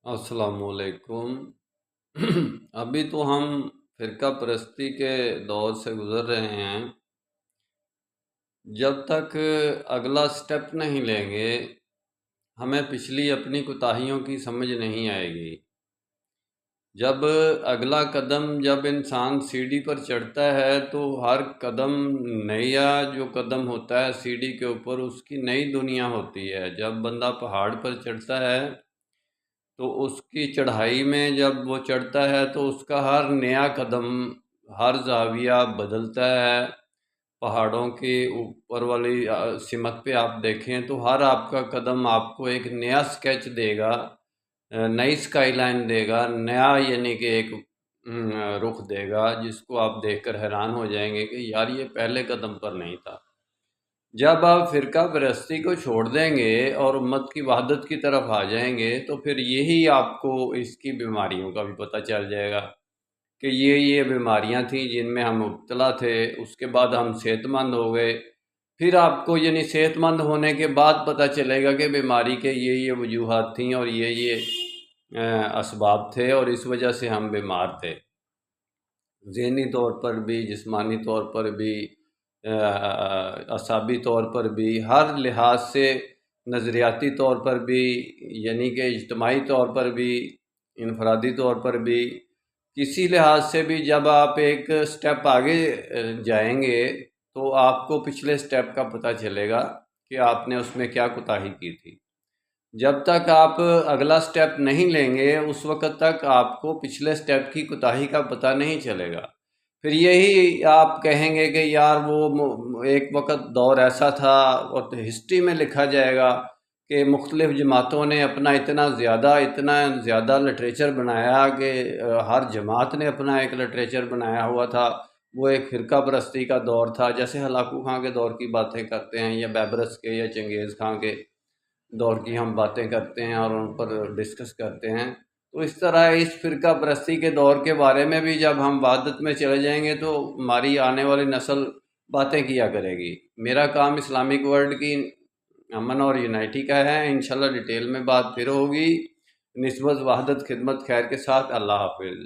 अस्सलाम वालेकुम। अभी तो हम फ़िरका परस्ती के दौर से गुज़र रहे हैं। जब तक अगला स्टेप नहीं लेंगे, हमें पिछली अपनी कोताहियों की समझ नहीं आएगी। जब अगला कदम जब इंसान सीढ़ी पर चढ़ता है तो हर कदम नया जो कदम होता है सीढ़ी के ऊपर, उसकी नई दुनिया होती है। जब बंदा पहाड़ पर चढ़ता है तो उसकी चढ़ाई में जब वो चढ़ता है तो उसका हर नया कदम, हर ज़ाविया बदलता है। पहाड़ों की ऊपर वाली सिमत पे आप देखें तो हर आपका कदम आपको एक नया स्केच देगा, नई स्काईलाइन देगा, नया यानी कि एक रुख देगा जिसको आप देखकर हैरान हो जाएंगे कि यार ये पहले कदम पर नहीं था। जब आप फ़िरका परस्ती को छोड़ देंगे और उम्मत की वहदत की तरफ आ जाएंगे तो फिर यही आपको इसकी बीमारियों का भी पता चल जाएगा कि ये बीमारियां थीं जिनमें हम मुब्तला थे। उसके बाद हम सेहतमंद हो गए। फिर आपको यानी सेहतमंद होने के बाद पता चलेगा कि बीमारी के ये वजूहात थीं और ये असबाब थे और इस वजह से हम बीमार थे। ज़हनी तौर पर भी, जिस्मानी तौर पर भी, असाबी तौर पर भी, हर लिहाज से, नज़रियाती तौर पर भी, यानी कि इज्तमाही तौर पर भी, इनफरादी तौर पर भी, किसी लिहाज से भी जब आप एक स्टेप आगे जाएंगे तो आपको पिछले स्टेप का पता चलेगा कि आपने उसमें क्या कोताही की थी। जब तक आप अगला स्टेप नहीं लेंगे उस वक़्त तक आपको पिछले स्टेप की कोताही का पता नहीं चलेगा। फिर यही आप कहेंगे कि यार वो एक वक़्त दौर ऐसा था, और हिस्ट्री में लिखा जाएगा कि मुख्तलिफ़ जमातों ने इतना ज़्यादा लिटरेचर बनाया कि हर जमात ने अपना एक लिटरेचर बनाया हुआ था। वो एक फ़िरका परस्ती का दौर था। जैसे हलाकू खां के दौर की बातें करते हैं या बैबरस के या चंगेज़ खां के दौर की हम बातें करते हैं और उन पर डिस्कस करते हैं। तो इस तरह इस फ़िरका परस्ती के दौर के बारे में भी जब हम वहदत में चले जाएंगे तो हमारी आने वाली नस्ल बातें किया करेगी। मेरा काम इस्लामिक वर्ल्ड की अमन और यूनाइटी का है। इंशाल्लाह डिटेल में बात फिर होगी। निस्बत वहदत खिदमत खैर के साथ। अल्लाह हाफिज़।